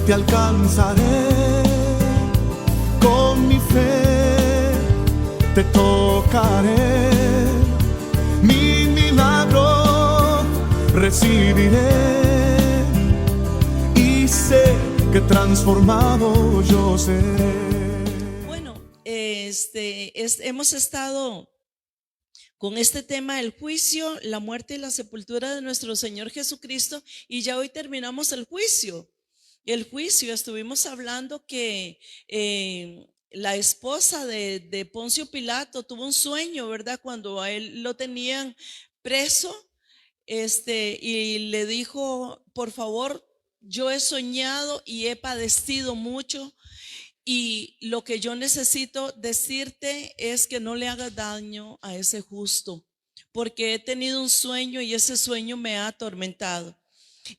te alcanzaré, con mi fe te tocaré, mi milagro recibiré y sé que transformado yo seré. Bueno, hemos estado con este tema del juicio, la muerte y la sepultura de nuestro Señor Jesucristo, y ya hoy terminamos el juicio. El juicio, estuvimos hablando que la esposa de Poncio Pilato tuvo un sueño, ¿verdad? Cuando a él lo tenían preso, y le dijo: por favor, yo he soñado y he padecido mucho, y lo que yo necesito decirte es que no le hagas daño a ese justo, porque he tenido un sueño y ese sueño me ha atormentado.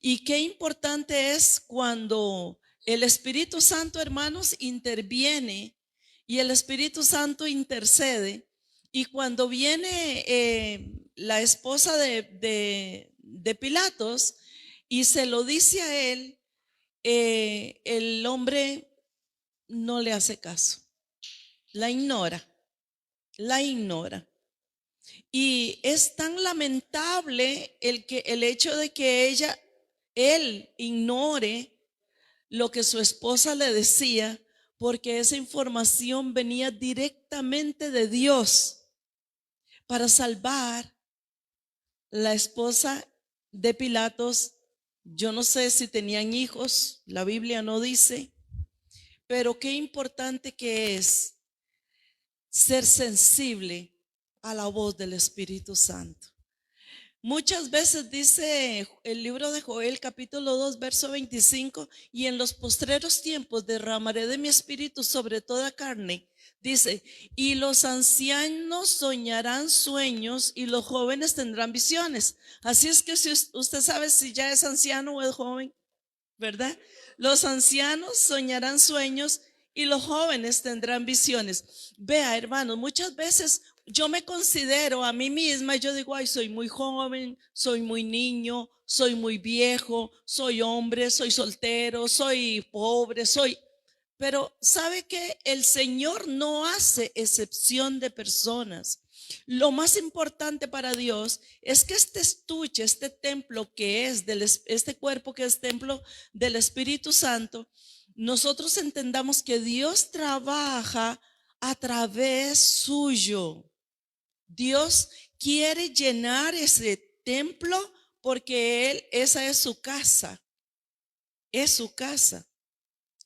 Y qué importante es cuando el Espíritu Santo, hermanos, interviene y el Espíritu Santo intercede. Y cuando viene la esposa de Pilatos y se lo dice a él, el hombre no le hace caso, la ignora, la ignora. Y es tan lamentable el hecho de que él ignore lo que su esposa le decía, porque esa información venía directamente de Dios para salvar la esposa de Pilatos. Yo no sé si tenían hijos, la Biblia no dice, pero qué importante que es ser sensible a la voz del Espíritu Santo. Muchas veces dice el libro de Joel capítulo 2 verso 25: y en los postreros tiempos derramaré de mi espíritu sobre toda carne. Dice: y los ancianos soñarán sueños y los jóvenes tendrán visiones. Así es que si usted sabe si ya es anciano o es joven, ¿verdad? Los ancianos soñarán sueños y los jóvenes tendrán visiones. Vea, hermanos, muchas veces yo me considero a mí misma y yo digo: ay, soy muy joven, soy muy niño, soy muy viejo, soy hombre, soy soltero, soy pobre, Pero ¿sabe qué? El Señor no hace excepción de personas. Lo más importante para Dios es que este estuche, este templo que es este cuerpo que es templo del Espíritu Santo, nosotros entendamos que Dios trabaja a través suyo. Dios quiere llenar ese templo porque esa es su casa. Es su casa.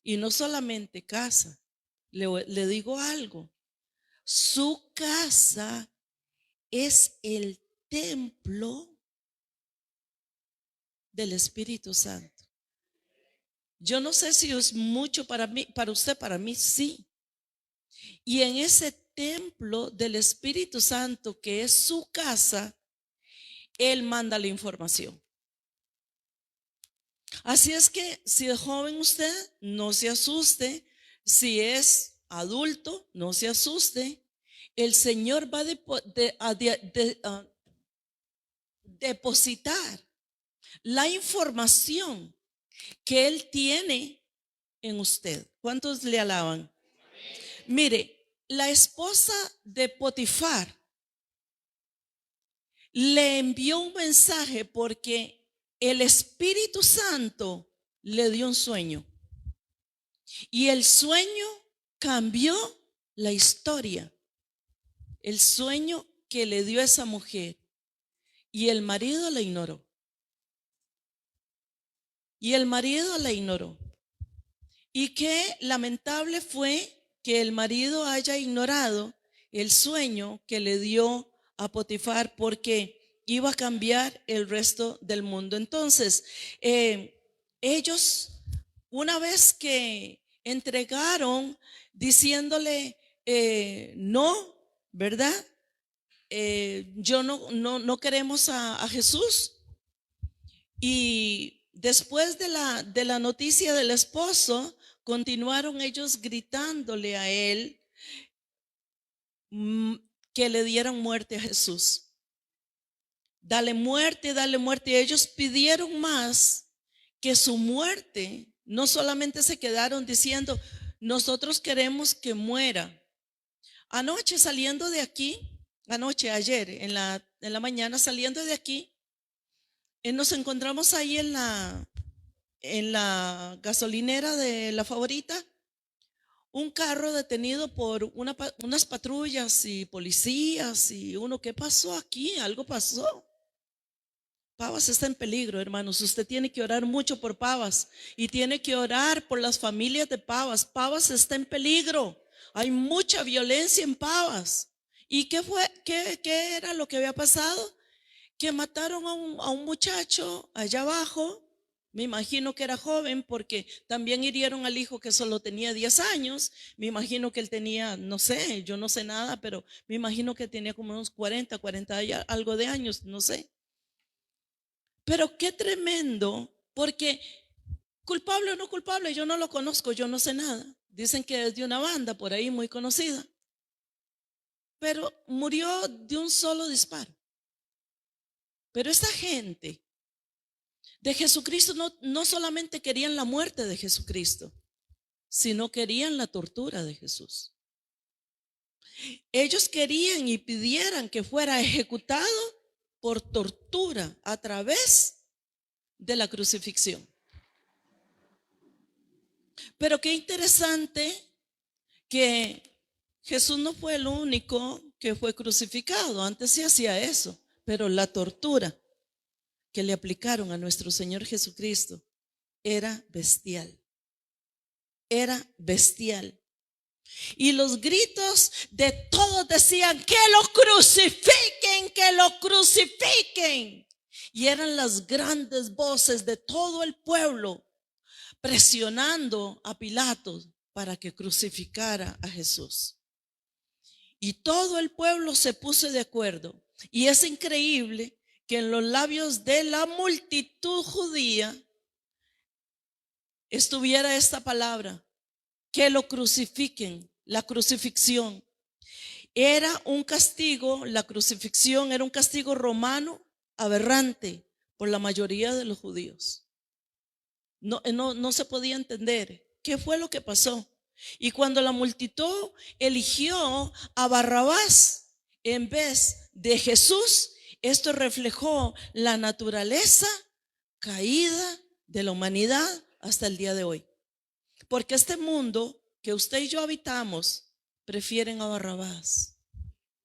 Y no solamente casa. Le digo algo. Su casa es el templo del Espíritu Santo. Yo no sé si es mucho para mí, para usted, para mí sí. Y en ese templo del Espíritu Santo, que es su casa, Él manda la información. Así es que si es joven usted, no se asuste. Si es adulto, no se asuste. El Señor va a depositar la información que Él tiene en usted. ¿Cuántos le alaban? Mire, la esposa de Potifar le envió un mensaje porque el Espíritu Santo le dio un sueño. Y el sueño cambió la historia. El sueño que le dio esa mujer. Y el marido la ignoró. Y el marido la ignoró. Y qué lamentable fue que el marido haya ignorado el sueño que le dio a Potifar, porque iba a cambiar el resto del mundo. Entonces, ellos, una vez que entregaron diciéndole no, ¿verdad? Yo no queremos a Jesús. Y después de la noticia del esposo, continuaron ellos gritándole a él que le dieran muerte a Jesús. Dale muerte, dale muerte. Y ellos pidieron más que su muerte, no solamente se quedaron diciendo, nosotros queremos que muera. Anoche saliendo de aquí, ayer en la mañana saliendo de aquí, nos encontramos ahí en la gasolinera de La Favorita, un carro detenido por unas patrullas y policías y uno, ¿qué pasó aquí? Algo pasó. Pavas está en peligro, hermanos. Usted tiene que orar mucho por Pavas y tiene que orar por las familias de Pavas. Pavas está en peligro. Hay mucha violencia en Pavas. ¿Y qué fue? ¿Qué era lo que había pasado? Que mataron a un muchacho allá abajo. Me imagino que era joven porque también hirieron al hijo que solo tenía 10 años. Me imagino que él tenía, no sé, yo no sé nada, pero me imagino que tenía como unos 40 algo de años, no sé. Pero qué tremendo, porque culpable o no culpable, yo no lo conozco, yo no sé nada. Dicen que es de una banda por ahí muy conocida. Pero murió de un solo disparo. Pero esta gente de Jesucristo no solamente querían la muerte de Jesucristo, sino querían la tortura de Jesús. Ellos querían y pidieran que fuera ejecutado por tortura a través de la crucifixión. Pero qué interesante que Jesús no fue el único que fue crucificado. Antes se hacía eso, pero la tortura que le aplicaron a nuestro Señor Jesucristo era bestial. Era bestial. Y los gritos de todos decían, que lo crucifiquen, que lo crucifiquen. Y eran las grandes voces de todo el pueblo presionando a Pilato para que crucificara a Jesús. Y todo el pueblo se puso de acuerdo. Y es increíble que en los labios de la multitud judía estuviera esta palabra, que lo crucifiquen. La crucifixión era un castigo, la crucifixión era un castigo romano aberrante por la mayoría de los judíos. No se podía entender qué fue lo que pasó. Y cuando la multitud eligió a Barrabás en vez de Jesús, esto reflejó la naturaleza caída de la humanidad hasta el día de hoy. Porque este mundo que usted y yo habitamos, prefieren a Barrabás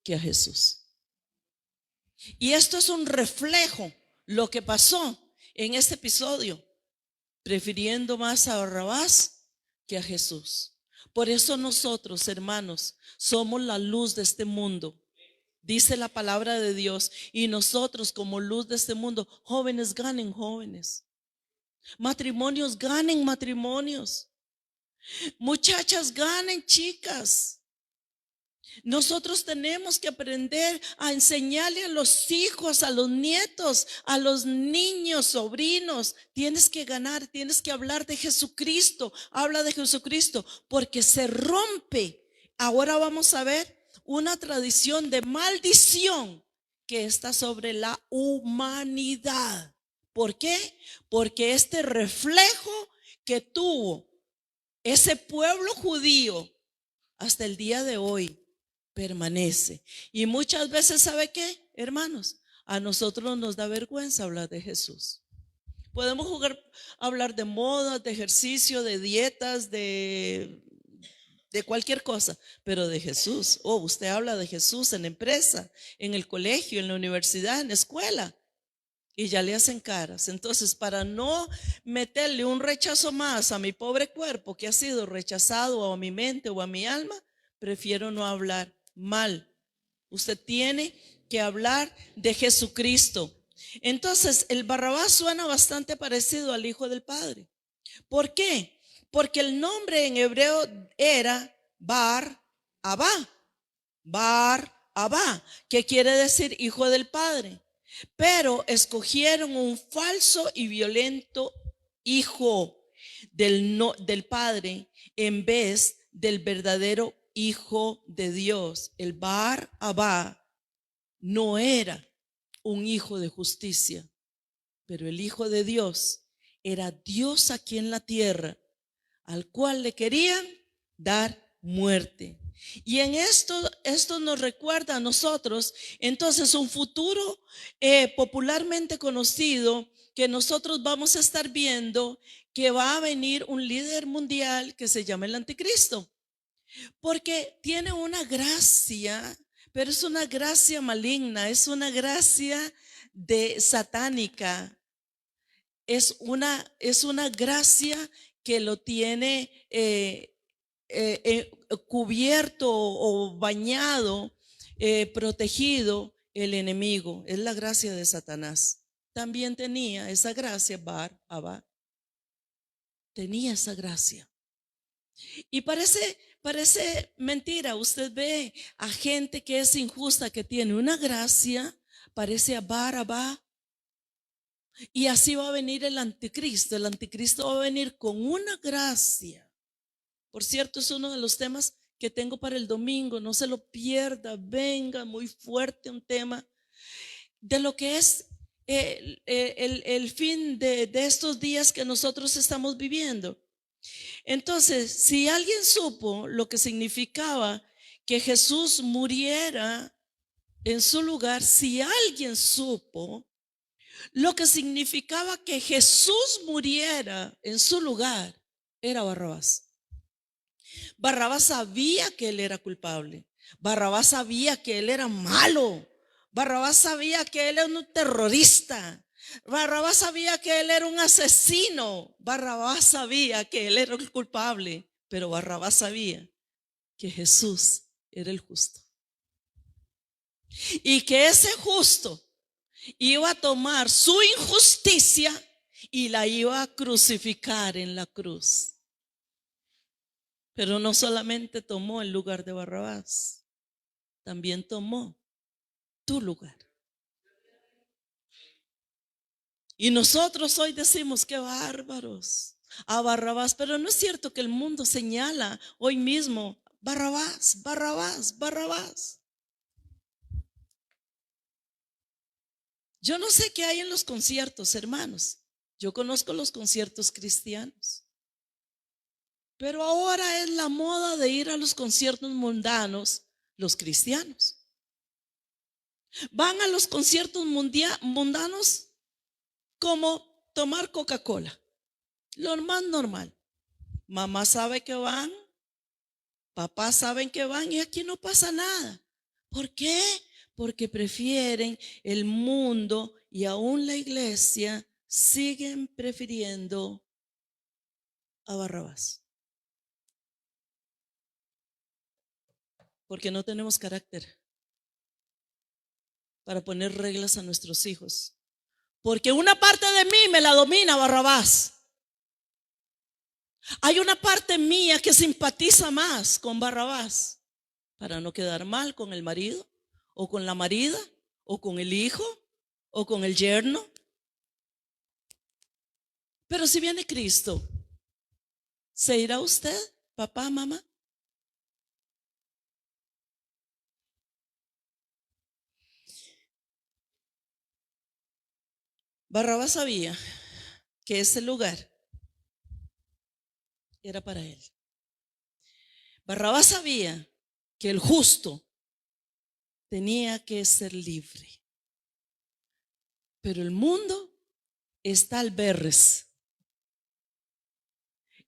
que a Jesús. Y esto es un reflejo lo que pasó en este episodio, prefiriendo más a Barrabás que a Jesús. Por eso nosotros, hermanos, somos la luz de este mundo. Dice la palabra de Dios, y nosotros como luz de este mundo, jóvenes ganen jóvenes, matrimonios ganen matrimonios, muchachas ganen chicas. Nosotros tenemos que aprender a enseñarle a los hijos, a los nietos, a los niños, sobrinos. Tienes que ganar, tienes que hablar de Jesucristo. Habla de Jesucristo porque se rompe. Ahora vamos a ver una tradición de maldición que está sobre la humanidad. ¿Por qué? Porque este reflejo que tuvo ese pueblo judío hasta el día de hoy permanece. Y muchas veces, ¿sabe qué, hermanos? A nosotros nos da vergüenza hablar de Jesús. Podemos hablar de moda, de ejercicio, de dietas, de cualquier cosa, pero de Jesús. Usted habla de Jesús en la empresa, en el colegio, en la universidad, en la escuela, y ya le hacen caras. Entonces, para no meterle un rechazo más a mi pobre cuerpo que ha sido rechazado, o a mi mente o a mi alma, prefiero no hablar mal. Usted tiene que hablar de Jesucristo. Entonces, el Barrabás suena bastante parecido al Hijo del Padre. ¿Por qué? Porque el nombre en hebreo era Bar-Abá. Bar-Abá, que quiere decir hijo del Padre. Pero escogieron un falso y violento hijo del Padre en vez del verdadero Hijo de Dios. El Bar-Abá no era un hijo de justicia, pero el Hijo de Dios era Dios aquí en la tierra, al cual le querían dar muerte. Y en esto nos recuerda a nosotros, entonces, un futuro popularmente conocido que nosotros vamos a estar viendo, que va a venir un líder mundial que se llama el anticristo, porque tiene una gracia, pero es una gracia maligna, es una gracia satánica, es una gracia que lo tiene cubierto o bañado, protegido el enemigo. Es la gracia de Satanás. También tenía esa gracia Abba. Tenía esa gracia. Y parece mentira. Usted ve a gente que es injusta, que tiene una gracia, parece Abba. Y así va a venir el anticristo. El anticristo va a venir con una gracia. Por cierto, es uno de los temas que tengo para el domingo. No se lo pierda. Venga, muy fuerte un tema de lo que es el fin de estos días que nosotros estamos viviendo. Entonces, si alguien supo lo que significaba que Jesús muriera en su lugar, si alguien supo lo que significaba que Jesús muriera en su lugar, era Barrabás. Barrabás sabía que él era culpable. Barrabás sabía que él era malo. Barrabás sabía que él era un terrorista. Barrabás sabía que él era un asesino. Barrabás sabía que él era el culpable. Pero Barrabás sabía que Jesús era el justo. Y que ese justo iba a tomar su injusticia y la iba a crucificar en la cruz. Pero no solamente tomó el lugar de Barrabás, también tomó tu lugar. Y nosotros hoy decimos: qué bárbaros a Barrabás, pero no es cierto que el mundo señala hoy mismo: Barrabás, Barrabás, Barrabás. Yo no sé qué hay en los conciertos, hermanos. Yo conozco los conciertos cristianos, pero ahora es la moda de ir a los conciertos mundanos los cristianos. Van a los conciertos mundanos como tomar Coca-Cola, lo más normal. Mamá sabe que van, papá saben que van, y aquí no pasa nada. ¿Por qué? Porque prefieren el mundo, y aún la iglesia siguen prefiriendo a Barrabás. Porque no tenemos carácter para poner reglas a nuestros hijos. Porque una parte de mí me la domina Barrabás. Hay una parte mía que simpatiza más con Barrabás, para no quedar mal con el marido, o con la marida, o con el hijo, o con el yerno. Pero si viene Cristo, ¿se irá usted, papá, mamá? Barrabás sabía que ese lugar era para él. Barrabás sabía que el justo tenía que ser libre. Pero el mundo está al berres.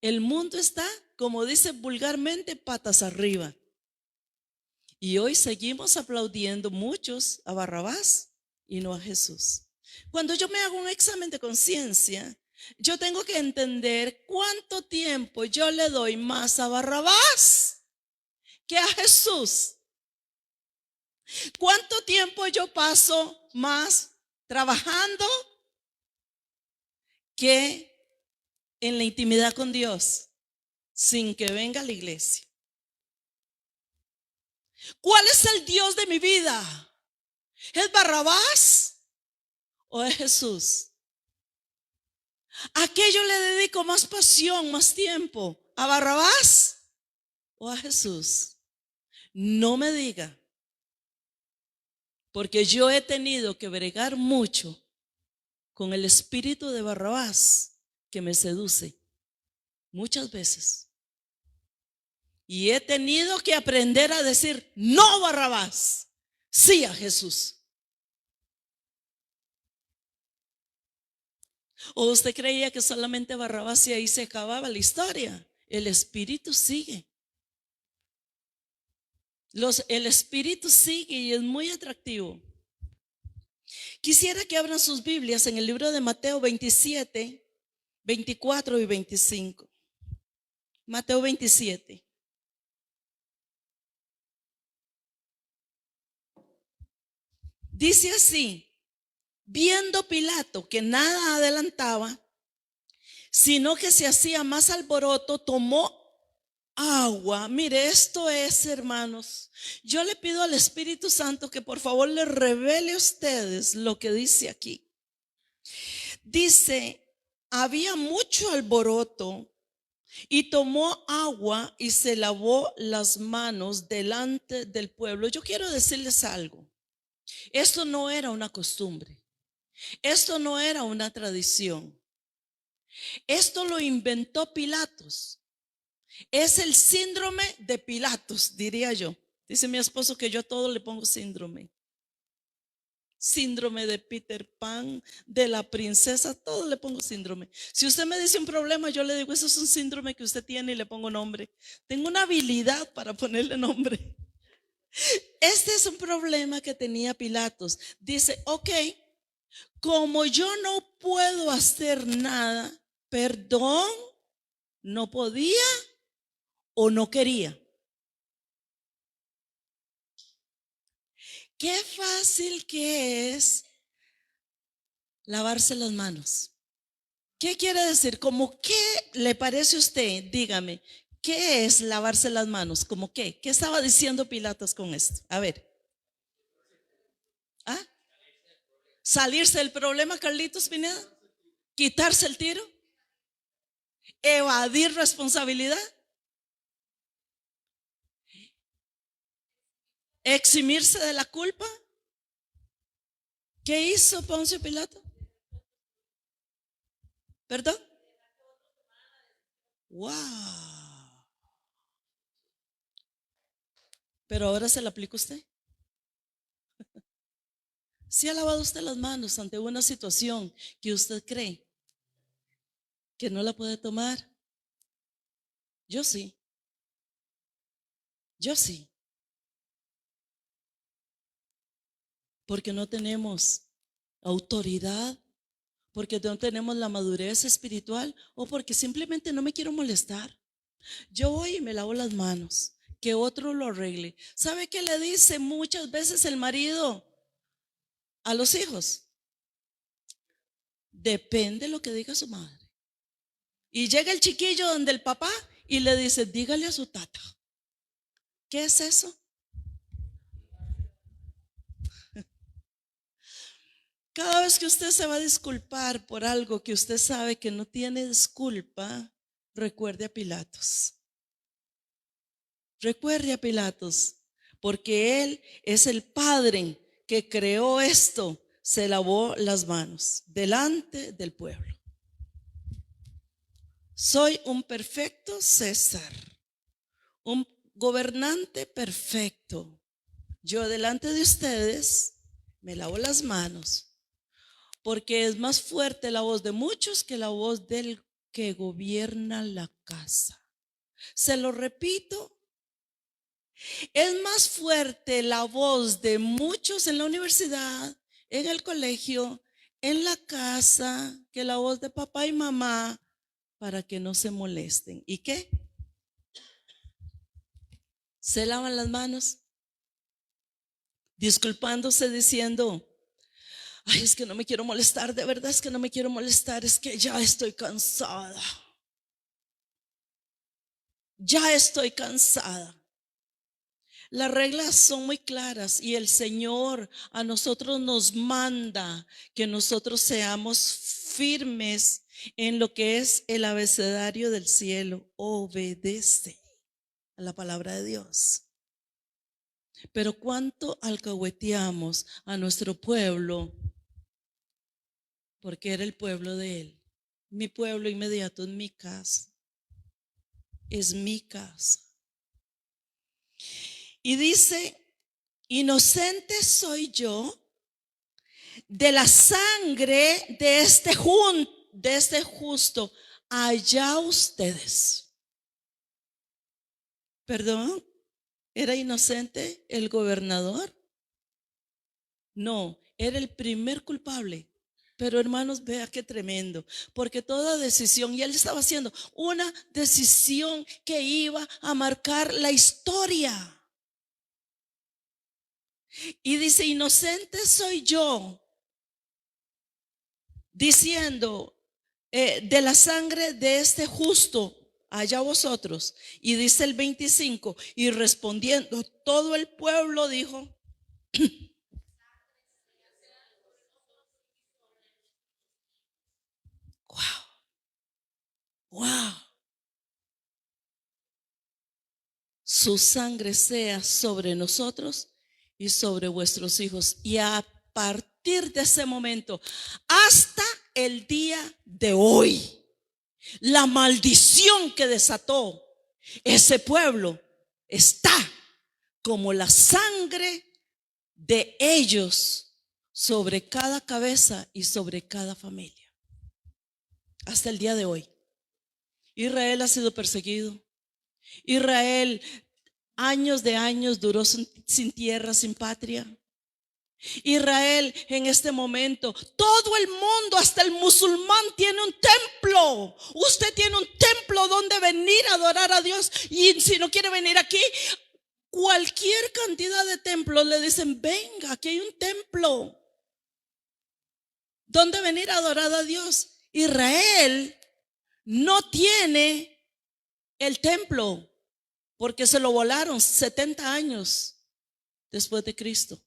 El mundo está, como dice vulgarmente, patas arriba. Y hoy seguimos aplaudiendo muchos a Barrabás y no a Jesús. Cuando yo me hago un examen de conciencia, yo tengo que entender cuánto tiempo yo le doy más a Barrabás que a Jesús. ¿Cuánto tiempo yo paso más trabajando que en la intimidad con Dios sin que venga a la iglesia? ¿Cuál es el Dios de mi vida? ¿Es Barrabás o es Jesús? ¿A qué yo le dedico más pasión, más tiempo? ¿A Barrabás o a Jesús? No me diga, porque yo he tenido que bregar mucho con el espíritu de Barrabás, que me seduce, muchas veces. Y he tenido que aprender a decir, no Barrabás, sí a Jesús. ¿O usted creía que solamente Barrabás y ahí se acababa la historia? El espíritu sigue. El espíritu sigue y es muy atractivo. Quisiera que abran sus Biblias en el libro de Mateo 27, 24 y 25. Mateo 27. Dice así: viendo Pilato que nada adelantaba, sino que se hacía más alboroto, tomó agua. Mire, esto es, hermanos, yo le pido al Espíritu Santo que por favor le revele a ustedes lo que dice aquí. Dice, había mucho alboroto y tomó agua y se lavó las manos delante del pueblo. Yo quiero decirles algo. Esto no era una costumbre. Esto no era una tradición. Esto lo inventó Pilatos. Es el síndrome de Pilatos, diría yo. Dice mi esposo que yo a todo le pongo síndrome. Síndrome de Peter Pan, de la princesa, todo le pongo síndrome. Si usted me dice un problema, yo le digo, eso es un síndrome que usted tiene y le pongo nombre. Tengo una habilidad para ponerle nombre. Este es un problema que tenía Pilatos. Dice, ok, como yo no puedo hacer nada, perdón, no podía o no quería. Qué fácil que es lavarse las manos. ¿Qué quiere decir? ¿Cómo qué le parece a usted? Dígame, ¿qué es lavarse las manos? ¿Cómo qué? ¿Qué estaba diciendo Pilatos con esto? A ver. ¿Ah? Salirse del problema, Carlitos Pineda. Quitarse el tiro. Evadir responsabilidad. Eximirse de la culpa. ¿Qué hizo Poncio Pilato? ¿Perdón? ¡Wow! Pero ahora se la aplica usted. ¿Sí ha lavado usted las manos ante una situación que usted cree que no la puede tomar? Yo sí. Yo sí. Porque no tenemos autoridad, porque no tenemos la madurez espiritual o porque simplemente no me quiero molestar. Yo voy y me lavo las manos, que otro lo arregle. ¿Sabe qué le dice muchas veces el marido a los hijos? Depende lo que diga su madre. Y llega el chiquillo donde el papá y le dice, dígale a su tata. ¿Qué es eso? Cada vez que usted se va a disculpar por algo que usted sabe que no tiene disculpa, recuerde a Pilatos. Recuerde a Pilatos, porque él es el padre que creó esto. Se lavó las manos delante del pueblo. Soy un perfecto César, un gobernante perfecto. Yo delante de ustedes me lavo las manos. Porque es más fuerte la voz de muchos que la voz del que gobierna la casa. Se lo repito, es más fuerte la voz de muchos en la universidad, en el colegio, en la casa, que la voz de papá y mamá, para que no se molesten. ¿Y qué? Se lavan las manos, disculpándose, diciendo, ay, es que no me quiero molestar, de verdad es que no me quiero molestar, es que ya estoy cansada. Ya estoy cansada. Las reglas son muy claras y el Señor a nosotros nos manda que nosotros seamos firmes en lo que es el abecedario del cielo. Obedece a la palabra de Dios. Pero cuánto alcahueteamos a nuestro pueblo, porque era el pueblo de Él. mi pueblo inmediato, es mi casa. Es mi casa. Y dice, inocente soy yo de la sangre de este justo, allá ustedes. ¿Perdón? ¿Era inocente el gobernador? No, era el primer culpable. Pero hermanos, vea qué tremendo, porque toda decisión, y él estaba haciendo una decisión que iba a marcar la historia. Y dice, inocente soy yo, diciendo, de la sangre de este justo, allá vosotros. Y dice el 25, y respondiendo todo el pueblo dijo, wow, su sangre sea sobre nosotros y sobre vuestros hijos. Y a partir de ese momento hasta el día de hoy, la maldición que desató ese pueblo está como la sangre de ellos sobre cada cabeza y sobre cada familia. Hasta el día de hoy. Israel ha sido perseguido. Israel años de años duró sin tierra, sin patria. Israel en este momento, todo el mundo, hasta el musulmán tiene un templo. Usted tiene un templo donde venir a adorar a Dios. Y si no quiere venir aquí, cualquier cantidad de templos le dicen, venga, aquí hay un templo donde venir a adorar a Dios. Israel no tiene el templo porque se lo volaron 70 años después de Cristo.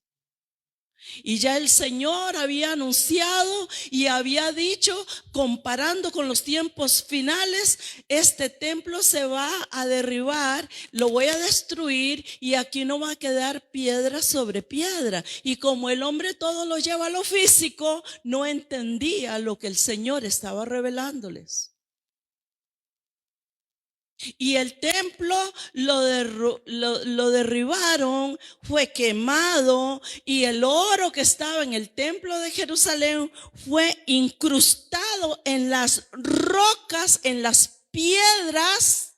Y ya el Señor había anunciado y había dicho, comparando con los tiempos finales, este templo se va a derribar, lo voy a destruir y aquí no va a quedar piedra sobre piedra. Y como el hombre todo lo lleva a lo físico, no entendía lo que el Señor estaba revelándoles. Y el templo lo derribaron, fue quemado, y el oro que estaba en el templo de Jerusalén fue incrustado en las rocas, en las piedras,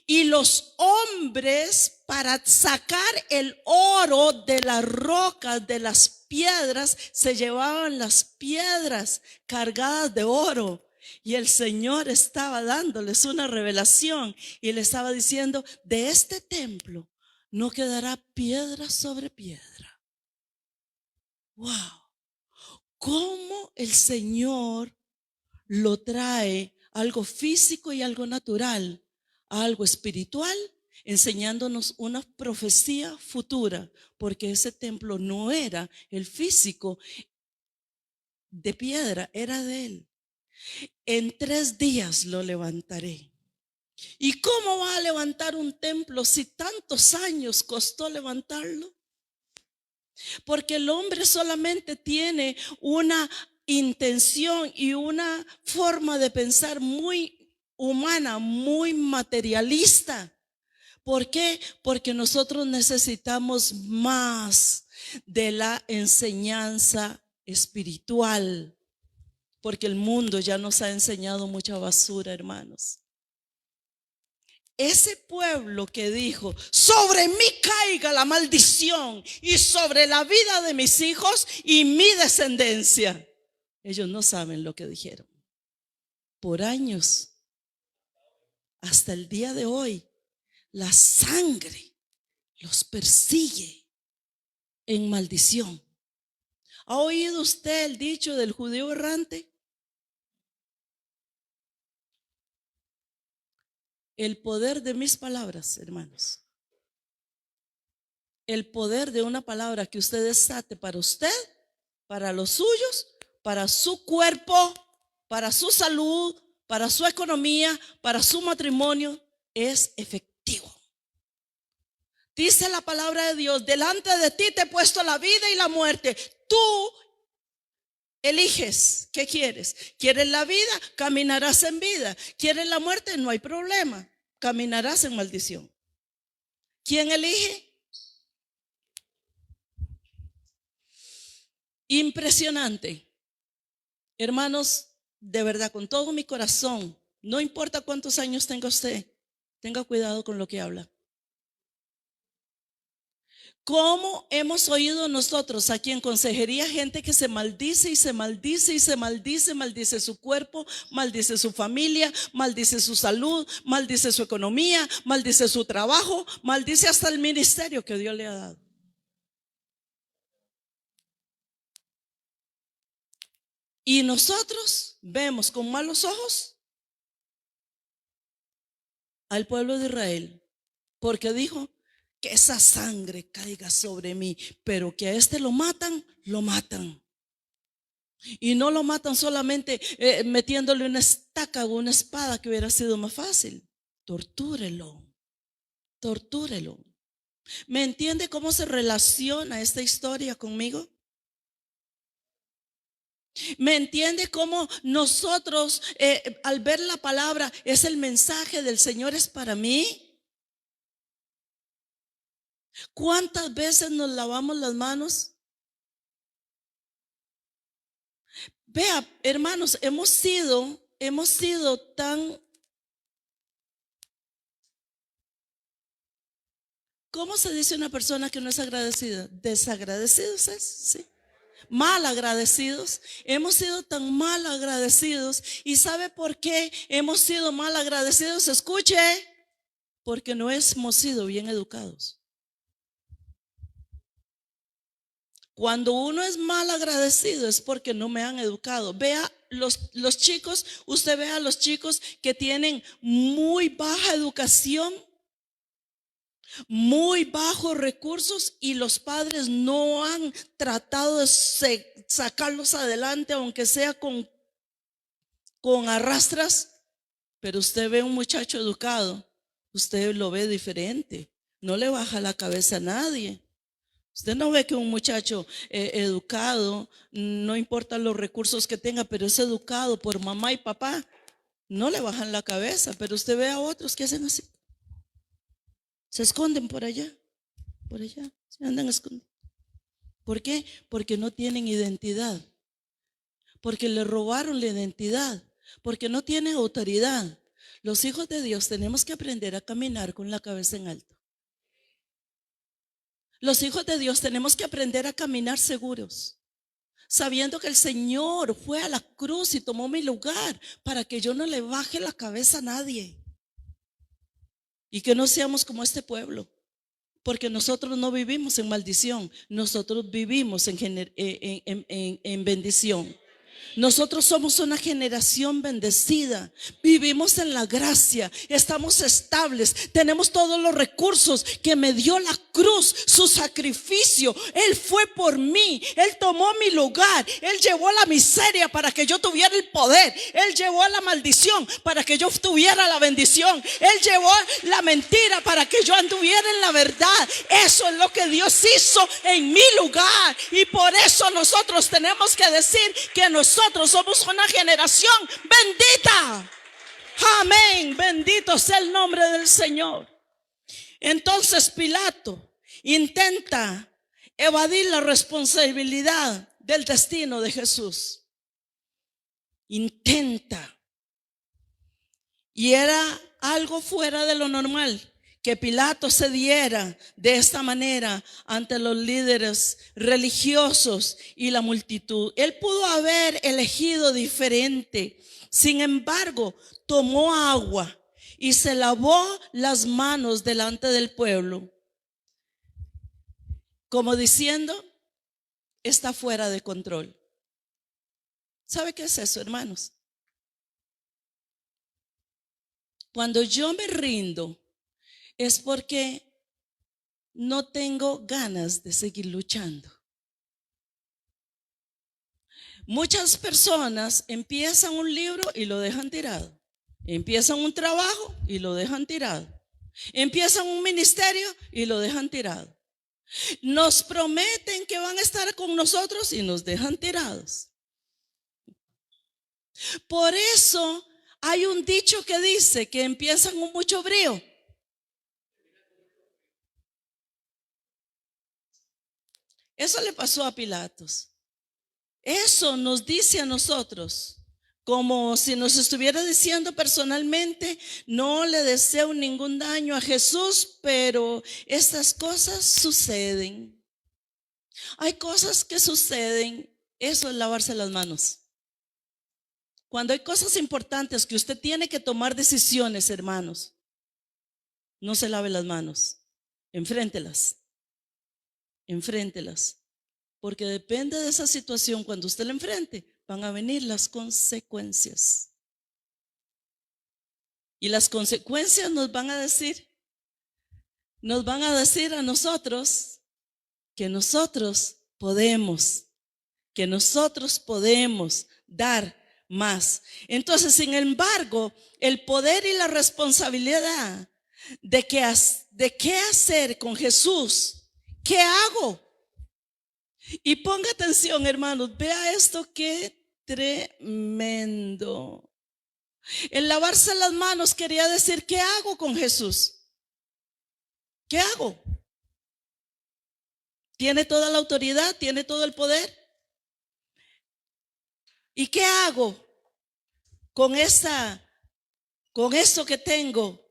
y los hombres, para sacar el oro de las rocas, de las piedras, se llevaban las piedras cargadas de oro. Y el Señor estaba dándoles una revelación y le estaba diciendo, de este templo no quedará piedra sobre piedra. Wow. ¿Cómo el Señor lo trae algo físico y algo natural a algo espiritual, enseñándonos una profecía futura? Porque ese templo no era el físico de piedra, era de Él. En 3 días lo levantaré. ¿Y cómo va a levantar un templo si tantos años costó levantarlo? Porque el hombre solamente tiene una intención y una forma de pensar muy humana, muy materialista. ¿Por qué? Porque nosotros necesitamos más de la enseñanza espiritual. Porque el mundo ya nos ha enseñado mucha basura, hermanos. Ese pueblo que dijo, sobre mí caiga la maldición y sobre la vida de mis hijos y mi descendencia. Ellos no saben lo que dijeron. Por años, hasta el día de hoy, la sangre los persigue en maldición. ¿Ha oído usted el dicho del judío errante? El poder de mis palabras, hermanos. El poder de una palabra que usted desate para usted, para los suyos, para su cuerpo, para su salud, para su economía, para su matrimonio, es efectivo. Dice la palabra de Dios, delante de ti te he puesto la vida y la muerte. Tú eliges, ¿qué quieres? ¿Quieres la vida? Caminarás en vida. ¿Quieres la muerte? No hay problema, caminarás en maldición. ¿Quién elige? Impresionante. Hermanos, de verdad, con todo mi corazón, no importa cuántos años tenga usted, tenga cuidado con lo que habla. ¿Cómo hemos oído nosotros aquí en consejería gente que se maldice y se maldice y se maldice, maldice su cuerpo, maldice su familia, maldice su salud, maldice su economía, maldice su trabajo, maldice hasta el ministerio que Dios le ha dado? Y nosotros vemos con malos ojos al pueblo de Israel, porque dijo: que esa sangre caiga sobre mí, pero que a este lo matan, lo matan. Y no lo matan solamente metiéndole una estaca o una espada, que hubiera sido más fácil. Tortúrelo, tortúrelo. ¿Me entiende cómo se relaciona esta historia conmigo? ¿Me entiende cómo nosotros al ver la palabra, es el mensaje del Señor es para mí? ¿Cuántas veces nos lavamos las manos? Vea, hermanos, hemos sido tan, ¿cómo se dice una persona que no es agradecida? Desagradecidos es, sí. Mal agradecidos. Hemos sido tan mal agradecidos. ¿Y sabe por qué hemos sido mal agradecidos? Escuche, porque no hemos sido bien educados. Cuando uno es mal agradecido es porque no me han educado. Vea los chicos, usted ve a los chicos que tienen muy baja educación, muy bajos recursos, y los padres no han tratado de sacarlos adelante, aunque sea con arrastras. Pero usted ve un muchacho educado, usted lo ve diferente, no le baja la cabeza a nadie. Usted no ve que un muchacho educado, no importa los recursos que tenga, pero es educado por mamá y papá, no le bajan la cabeza. Pero usted ve a otros que hacen así, se esconden por allá, se andan escondiendo. ¿Por qué? Porque no tienen identidad, porque le robaron la identidad, porque no tienen autoridad. Los hijos de Dios tenemos que aprender a caminar con la cabeza en alto. Los hijos de Dios tenemos que aprender a caminar seguros, sabiendo que el Señor fue a la cruz y tomó mi lugar para que yo no le baje la cabeza a nadie. Y que no seamos como este pueblo, porque nosotros no vivimos en maldición, nosotros vivimos en bendición. Nosotros somos una generación bendecida, vivimos en la gracia, estamos estables, tenemos todos los recursos que me dio la cruz, su sacrificio. Él fue por mí, Él tomó mi lugar, Él llevó la miseria para que yo tuviera el poder, Él llevó la maldición para que yo tuviera la bendición, Él llevó la mentira para que yo anduviera en la verdad. Eso es lo que Dios hizo en mi lugar, y por eso nosotros tenemos que decir que nosotros somos una generación bendita. Amén, bendito sea el nombre del Señor. Entonces Pilato intenta evadir la responsabilidad del destino de Jesús. Intenta. Y era algo fuera de lo normal que Pilato se diera de esta manera ante los líderes religiosos y la multitud. Él pudo haber elegido diferente. Sin embargo, tomó agua y se lavó las manos delante del pueblo, como diciendo: está fuera de control. ¿Sabe qué es eso, hermanos? Cuando yo me rindo, es porque no tengo ganas de seguir luchando. Muchas personas empiezan un libro y lo dejan tirado, empiezan un trabajo y lo dejan tirado, empiezan un ministerio y lo dejan tirado. Nos prometen que van a estar con nosotros y nos dejan tirados. Por eso hay un dicho que dice que empiezan con mucho brío. Eso le pasó a Pilatos. Eso nos dice a nosotros, como si nos estuviera diciendo personalmente: no le deseo ningún daño a Jesús, pero estas cosas suceden. Hay cosas que suceden. Eso es lavarse las manos. Cuando hay cosas importantes que usted tiene que tomar decisiones, hermanos, no se lave las manos. Enfréntelas. Enfréntelas. Porque depende de esa situación, cuando usted la enfrente, van a venir las consecuencias. Y las consecuencias nos van a decir a nosotros que nosotros podemos dar más. Entonces, sin embargo, el poder y la responsabilidad de qué hacer con Jesús, ¿qué hago? Y ponga atención, hermanos, vea esto, qué tremendo. El lavarse las manos quería decir: ¿qué hago con Jesús? ¿Qué hago? Tiene toda la autoridad, tiene todo el poder. ¿Y qué hago con esto que tengo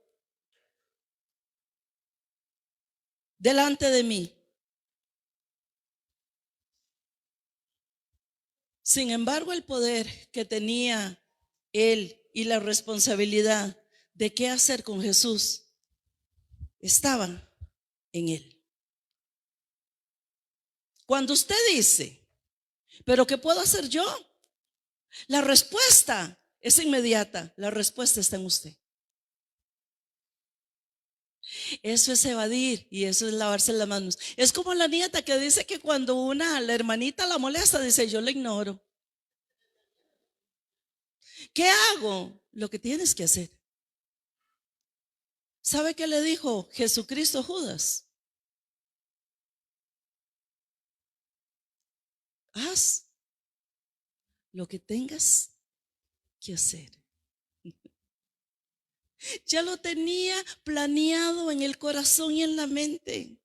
delante de mí? Sin embargo, el poder que tenía él y la responsabilidad de qué hacer con Jesús estaban en él. Cuando usted dice: ¿pero qué puedo hacer yo? La respuesta es inmediata. La respuesta está en usted. Eso es evadir y eso es lavarse las manos. Es como la nieta que dice que cuando la hermanita la molesta, dice: yo la ignoro. ¿Qué hago? Lo que tienes que hacer. ¿Sabe qué le dijo Jesucristo a Judas? Haz lo que tengas que hacer. Ya lo tenía planeado en el corazón y en la mente.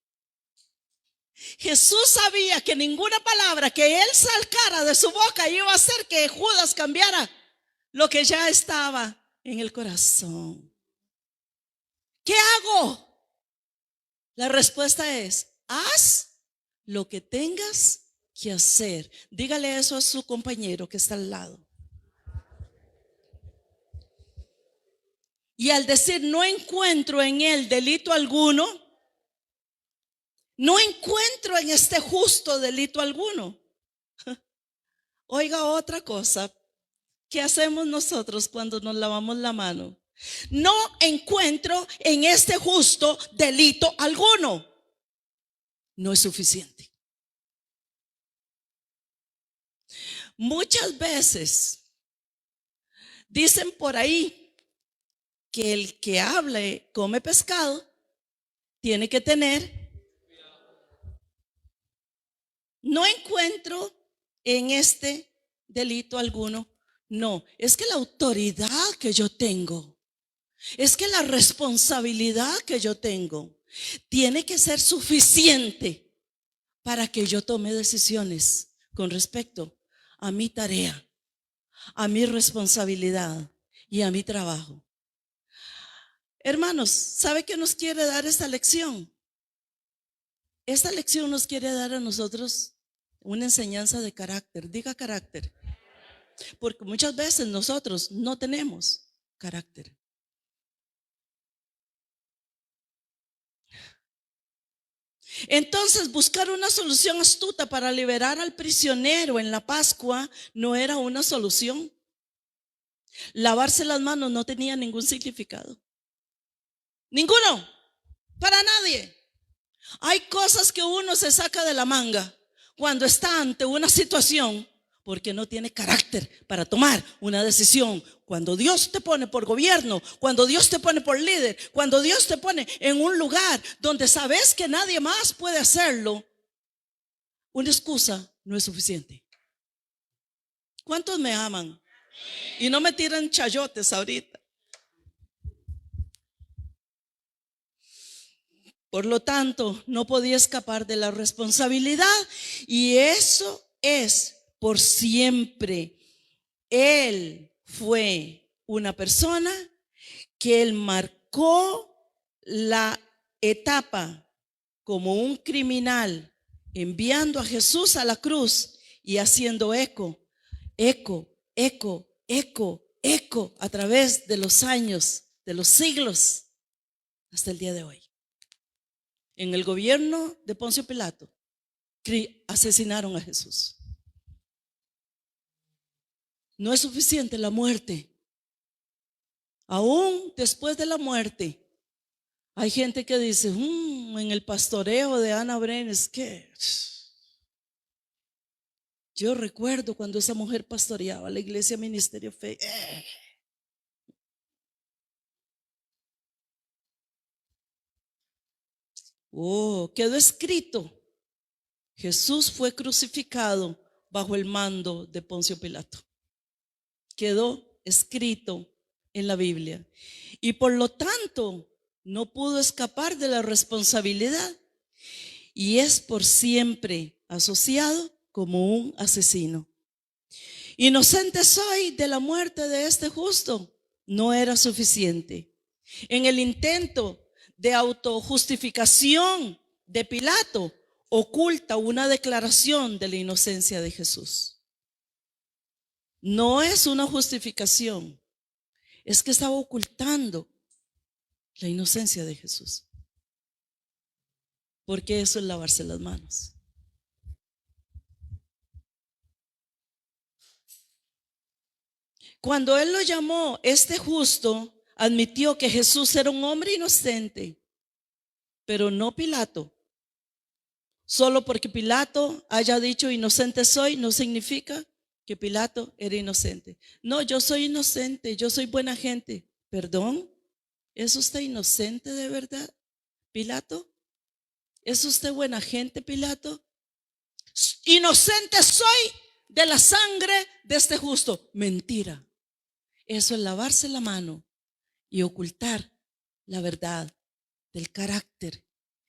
Jesús sabía que ninguna palabra que él sacara de su boca iba a hacer que Judas cambiara lo que ya estaba en el corazón. ¿Qué hago? La respuesta es: haz lo que tengas que hacer. Dígale eso a su compañero que está al lado. Y al decir: no encuentro en él delito alguno, no encuentro en este justo delito alguno. Oiga otra cosa. ¿Qué hacemos nosotros cuando nos lavamos la mano? No encuentro en este justo delito alguno. No es suficiente. Muchas veces dicen por ahí que el que habla y come pescado tiene que tener. No encuentro en este delito alguno. No, es que la autoridad que yo tengo, es que la responsabilidad que yo tengo tiene que ser suficiente para que yo tome decisiones con respecto a mi tarea, a mi responsabilidad y a mi trabajo. Hermanos, ¿sabe qué nos quiere dar esta lección? Esta lección nos quiere dar a nosotros una enseñanza de carácter. Diga carácter. Porque muchas veces nosotros no tenemos carácter. Entonces, buscar una solución astuta para liberar al prisionero en la Pascua no era una solución. Lavarse las manos no tenía ningún significado. Ninguno. Para nadie. Hay cosas que uno se saca de la manga cuando está ante una situación porque no tiene carácter para tomar una decisión. Cuando Dios te pone por gobierno, cuando Dios te pone por líder, cuando Dios te pone en un lugar donde sabes que nadie más puede hacerlo, una excusa no es suficiente. ¿Cuántos me aman? Y no me tiran chayotes ahorita. Por lo tanto, no podía escapar de la responsabilidad, y eso es por siempre. Él fue una persona que él marcó la etapa como un criminal, enviando a Jesús a la cruz y haciendo eco a través de los años, de los siglos, hasta el día de hoy. En el gobierno de Poncio Pilato asesinaron a Jesús. No es suficiente la muerte. Aún después de la muerte, hay gente que dice, en el pastoreo de Ana Brenes, que yo recuerdo cuando esa mujer pastoreaba la iglesia Ministerio Fe. Quedó escrito: Jesús fue crucificado bajo el mando de Poncio Pilato. Quedó escrito en la Biblia. Y por lo tanto, no pudo escapar de la responsabilidad. Y es por siempre asociado como un asesino. Inocente soy de la muerte de este justo. No era suficiente. En el intento de autojustificación de Pilato, oculta una declaración de la inocencia de Jesús. No es una justificación, es que estaba ocultando la inocencia de Jesús. Porque eso es lavarse las manos. Cuando él lo llamó este justo, admitió que Jesús era un hombre inocente, pero no Pilato. Solo porque Pilato haya dicho inocente soy, no significa que Pilato era inocente. No, yo soy inocente, yo soy buena gente. ¿Perdón? ¿Es usted inocente de verdad, Pilato? ¿Es usted buena gente, Pilato? Inocente soy de la sangre de este justo. Mentira. Eso es lavarse la mano y ocultar la verdad del carácter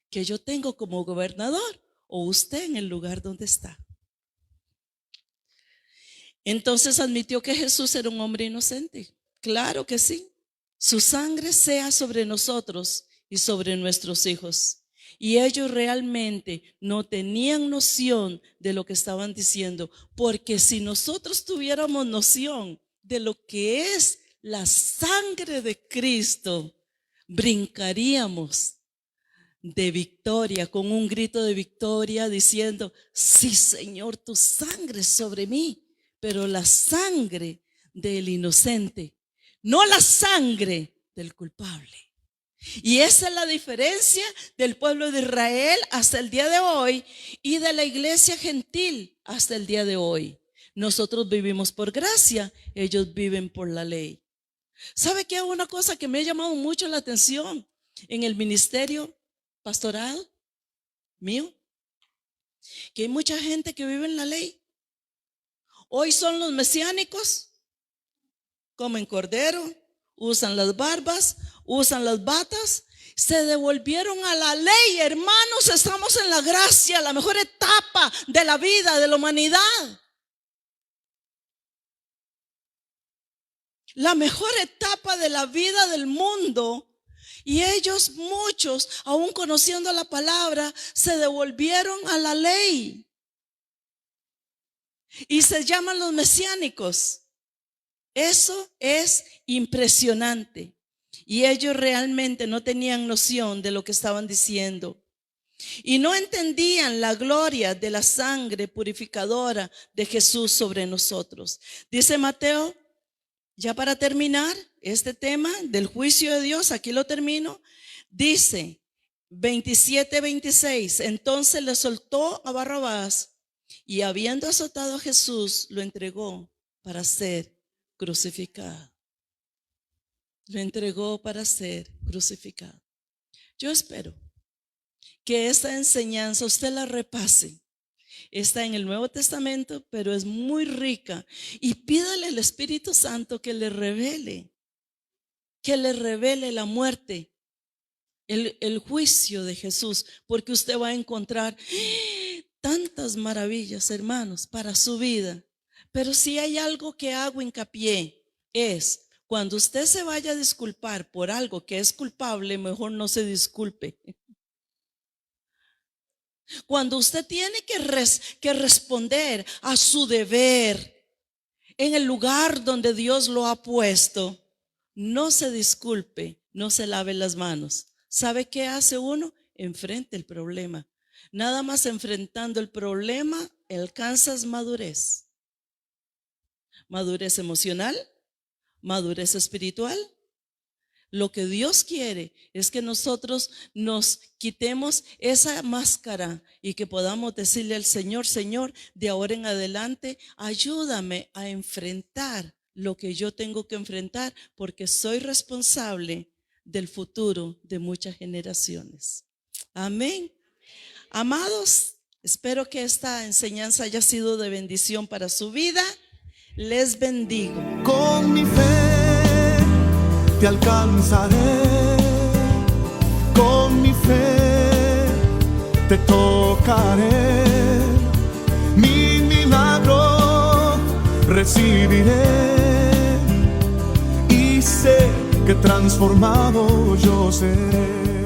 que yo tengo como gobernador o usted en el lugar donde está. Entonces admitió que Jesús era un hombre inocente. Claro que sí. Su sangre sea sobre nosotros y sobre nuestros hijos. Y ellos realmente no tenían noción de lo que estaban diciendo, porque si nosotros tuviéramos noción de lo que es la sangre de Cristo, brincaríamos de victoria, con un grito de victoria, diciendo: sí, Señor, tu sangre es sobre mí, pero la sangre del inocente, no la sangre del culpable. Y esa es la diferencia del pueblo de Israel hasta el día de hoy y de la iglesia gentil hasta el día de hoy. Nosotros vivimos por gracia, ellos viven por la ley. ¿Sabe qué? Una cosa que me ha llamado mucho la atención en el ministerio pastoral mío, que hay mucha gente que vive en la ley. Hoy son los mesiánicos, comen cordero, usan las barbas, usan las batas, se devolvieron a la ley. Hermanos, estamos en la gracia, la mejor etapa de la vida de la humanidad. La mejor etapa de la vida del mundo. Y ellos, muchos, aún conociendo la palabra, se devolvieron a la ley. Y se llaman los mesiánicos. Eso es impresionante. Y ellos realmente no tenían noción de lo que estaban diciendo. Y no entendían la gloria de la sangre purificadora de Jesús sobre nosotros. Dice Mateo, ya para terminar este tema del juicio de Dios, aquí lo termino. Dice 27-26, entonces le soltó a Barrabás y habiendo azotado a Jesús, lo entregó para ser crucificado. Lo entregó para ser crucificado. Yo espero que esta enseñanza usted la repase Está en el Nuevo Testamento, pero es muy rica. Y pídale al Espíritu Santo que le revele la muerte, el juicio de Jesús, porque usted va a encontrar tantas maravillas, hermanos, para su vida. Pero si hay algo que hago hincapié, es cuando usted se vaya a disculpar por algo que es culpable, mejor no se disculpe. Cuando usted tiene que responder a su deber en el lugar donde Dios lo ha puesto, no se disculpe, no se lave las manos. ¿Sabe qué hace uno? Enfrente el problema. Nada más enfrentando el problema alcanzas madurez. Madurez emocional, madurez espiritual. Lo que Dios quiere es que nosotros nos quitemos esa máscara y que podamos decirle al Señor: Señor, de ahora en adelante, ayúdame a enfrentar lo que yo tengo que enfrentar, porque soy responsable del futuro de muchas generaciones. Amén. Amados, espero que esta enseñanza haya sido de bendición para su vida. Les bendigo. Con mi fe te alcanzaré, con mi fe te tocaré, mi milagro recibiré y sé que transformado yo seré.